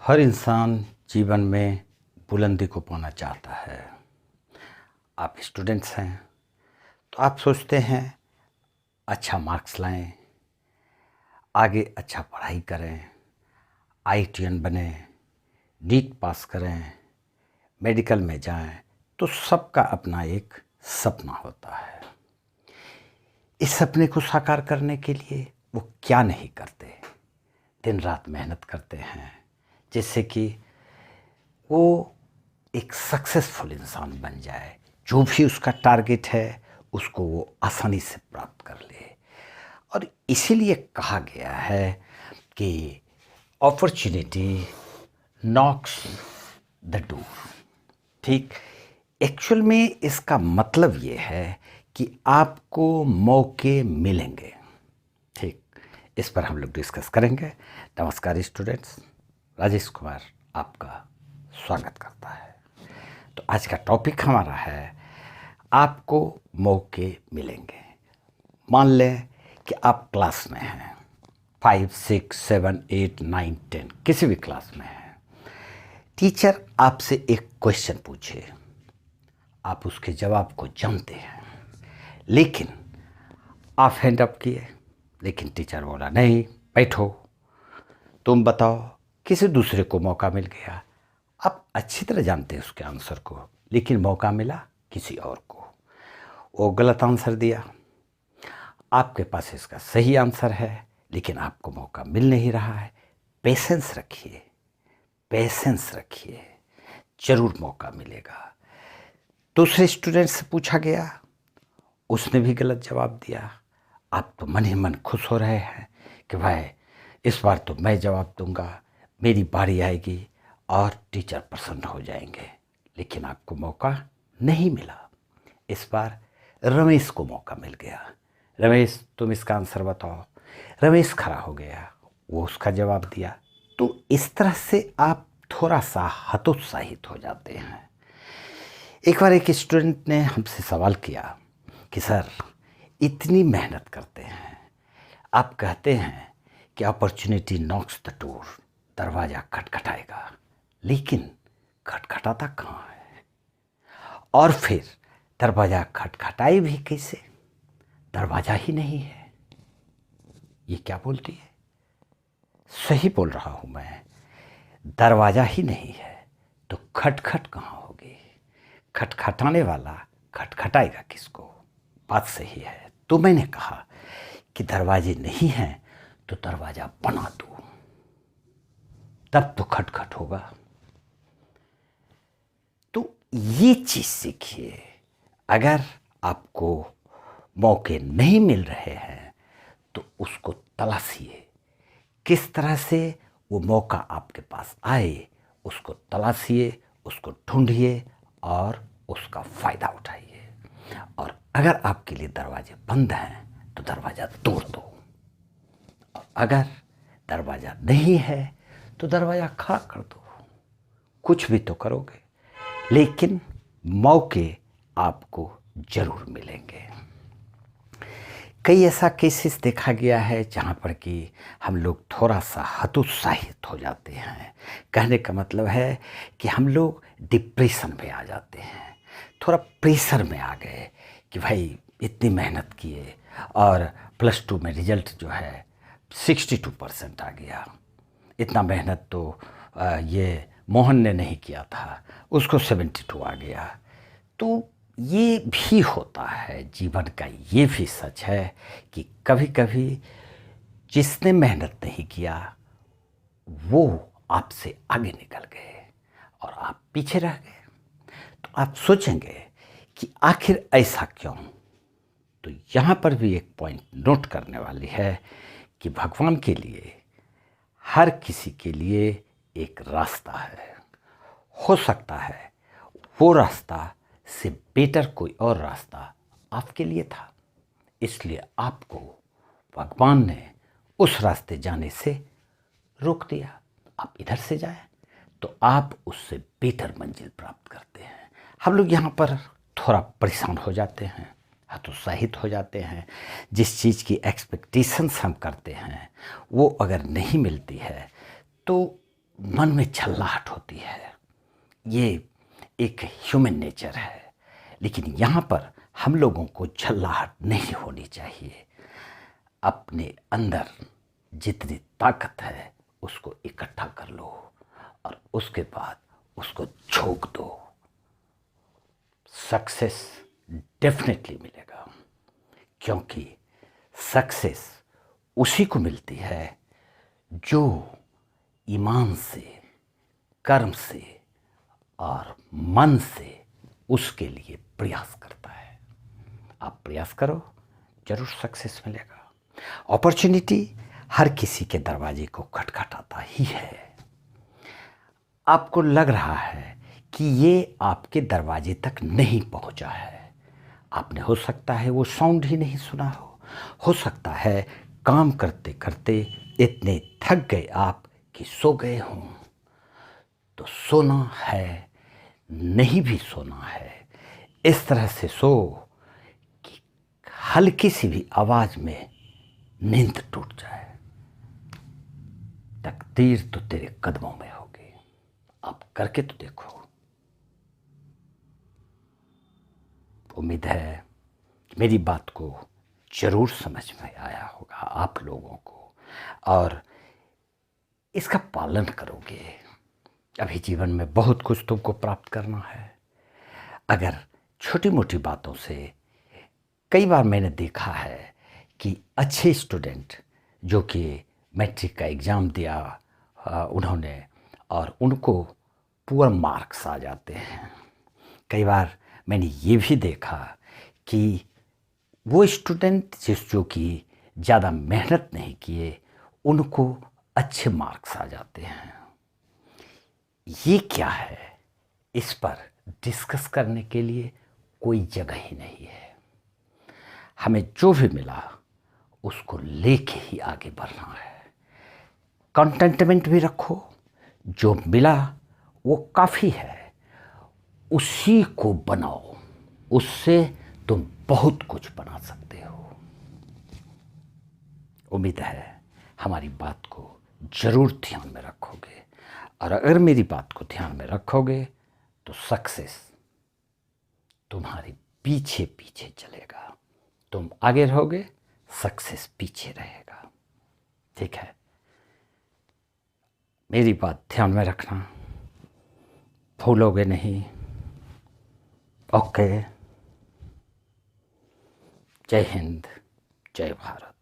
हर इंसान जीवन में बुलंदी को पाना चाहता है। आप स्टूडेंट्स हैं तो आप सोचते हैं अच्छा मार्क्स लाएं, आगे अच्छा पढ़ाई करें, आईटीएन बने, नीट पास करें, मेडिकल में जाएं। तो सबका अपना एक सपना होता है। इस सपने को साकार करने के लिए वो क्या नहीं करते, दिन रात मेहनत करते हैं जिससे कि वो एक सक्सेसफुल इंसान बन जाए। जो भी उसका टारगेट है उसको वो आसानी से प्राप्त कर ले। और इसीलिए कहा गया है कि अपॉर्चुनिटी नॉक्स द डोर। ठीक, एक्चुअल में इसका मतलब ये है कि आपको मौके मिलेंगे। ठीक, इस पर हम लोग डिस्कस करेंगे। नमस्कार स्टूडेंट्स, राजेश कुमार आपका स्वागत करता है। तो आज का टॉपिक हमारा है आपको मौके मिलेंगे। मान लें कि आप क्लास में हैं, 5, 6, 7, 8, 9, 10 किसी भी क्लास में हैं। टीचर आपसे एक क्वेश्चन पूछे, आप उसके जवाब को जानते हैं, लेकिन आप हैंड अप किए, लेकिन टीचर बोला नहीं बैठो, तुम बताओ। किसी दूसरे को मौका मिल गया, आप अच्छी तरह जानते हैं उसके आंसर को, लेकिन मौका मिला किसी और को। वो गलत आंसर दिया, आपके पास इसका सही आंसर है, लेकिन आपको मौका मिल नहीं रहा है। पेशेंस रखिए, पेशेंस रखिए, जरूर मौका मिलेगा। दूसरे स्टूडेंट से पूछा गया, उसने भी गलत जवाब दिया। आप तो मन ही मन खुश हो रहे हैं कि भाई इस बार तो मैं जवाब दूंगा, मेरी बारी आएगी और टीचर प्रसन्न हो जाएंगे। लेकिन आपको मौका नहीं मिला। इस बार रमेश को मौका मिल गया। रमेश तुम इसका आंसर बताओ। रमेश खड़ा हो गया, वो उसका जवाब दिया। तो इस तरह से आप थोड़ा सा हतोत्साहित हो जाते हैं। एक बार एक स्टूडेंट ने हमसे सवाल किया कि सर इतनी मेहनत करते हैं, आप कहते हैं कि अपॉर्चुनिटी नॉक्स द डोर, दरवाज़ा खटखटाएगा, लेकिन खटखटाता कहाँ है? और फिर दरवाज़ा खटखटाए भी कैसे? दरवाज़ा ही नहीं है। ये क्या बोलती है? सही बोल रहा हूँ मैं, दरवाज़ा ही नहीं है तो खटखट कहाँ होगी? खटखटाने वाला खटखटाएगा किसको? बात सही है। तो मैंने कहा कि दरवाजे नहीं हैं तो दरवाज़ा बना दो, तब तो खटखट होगा। तो ये चीज़ सीखिए। अगर आपको मौके नहीं मिल रहे हैं तो उसको तलाशिए। किस तरह से वो मौका आपके पास आए उसको तलाशिए, उसको ढूंढिए और उसका फ़ायदा उठाइए। और अगर आपके लिए दरवाजे बंद हैं तो दरवाज़ा तोड़ दो, और अगर दरवाज़ा नहीं है तो दरवाज़ा खड़ा कर दो। कुछ भी तो करोगे, लेकिन मौके आपको ज़रूर मिलेंगे। कई ऐसा केसेस देखा गया है जहाँ पर कि हम लोग थोड़ा सा हतोत्साहित हो जाते हैं। कहने का मतलब है कि हम लोग डिप्रेशन में आ जाते हैं, थोड़ा प्रेशर में आ गए कि भाई इतनी मेहनत किए और +2 में रिजल्ट जो है 62% आ गया। इतना मेहनत तो ये मोहन ने नहीं किया था, उसको 72 आ गया। तो ये भी होता है, जीवन का ये भी सच है कि कभी कभी जिसने मेहनत नहीं किया वो आपसे आगे निकल गए और आप पीछे रह गए। तो आप सोचेंगे कि आखिर ऐसा क्यों? तो यहाँ पर भी एक पॉइंट नोट करने वाली है कि भगवान के लिए हर किसी के लिए एक रास्ता है। हो सकता है वो रास्ता से बेटर कोई और रास्ता आपके लिए था, इसलिए आपको भगवान ने उस रास्ते जाने से रोक दिया। आप इधर से जाएं तो आप उससे बेटर मंजिल प्राप्त करते हैं। हम लोग यहाँ पर थोड़ा परेशान हो जाते हैं, हतोत्साहित हो जाते हैं। जिस चीज़ की एक्सपेक्टेशंस हम करते हैं वो अगर नहीं मिलती है तो मन में छल्लाहट होती है, ये एक ह्यूमन नेचर है। लेकिन यहाँ पर हम लोगों को छल्लाहट नहीं होनी चाहिए। अपने अंदर जितनी ताकत है उसको इकट्ठा कर लो और उसके बाद उसको झोंक दो। सक्सेस डेफिनेटली मिलेगा, क्योंकि सक्सेस उसी को मिलती है जो ईमान से, कर्म से और मन से उसके लिए प्रयास करता है। आप प्रयास करो, जरूर सक्सेस मिलेगा। अपॉर्चुनिटी हर किसी के दरवाजे को खटखटाता ही है। आपको लग रहा है कि ये आपके दरवाजे तक नहीं पहुंचा है। आपने हो सकता है वो साउंड ही नहीं सुना हो सकता है काम करते करते इतने थक गए आप कि सो गए हों। तो सोना है, नहीं भी सोना है, इस तरह से सो कि हल्की सी भी आवाज में नींद टूट जाए। तकदीर तो तेरे कदमों में होगी, आप करके तो देखो। उम्मीद है कि मेरी बात को जरूर समझ में आया होगा आप लोगों को, और इसका पालन करोगे। अभी जीवन में बहुत कुछ तुमको प्राप्त करना है। अगर छोटी मोटी बातों से, कई बार मैंने देखा है कि अच्छे स्टूडेंट जो कि मैट्रिक का एग्ज़ाम दिया उन्होंने, और उनको पुअर मार्क्स आ जाते हैं। कई बार मैंने ये भी देखा कि वो स्टूडेंट जो कि ज़्यादा मेहनत नहीं किए, उनको अच्छे मार्क्स आ जाते हैं। ये क्या है, इस पर डिस्कस करने के लिए कोई जगह ही नहीं है। हमें जो भी मिला उसको लेके ही आगे बढ़ना है। कंटेंटमेंट भी रखो, जो मिला वो काफ़ी है, उसी को बनाओ, उससे तुम बहुत कुछ बना सकते हो। उम्मीद है हमारी बात को जरूर ध्यान में रखोगे, और अगर मेरी बात को ध्यान में रखोगे तो सक्सेस तुम्हारे पीछे पीछे चलेगा। तुम आगे रहोगे, सक्सेस पीछे रहेगा। ठीक है, मेरी बात ध्यान में रखना, भूलोगे नहीं। ओके, जय हिंद, जय भारत।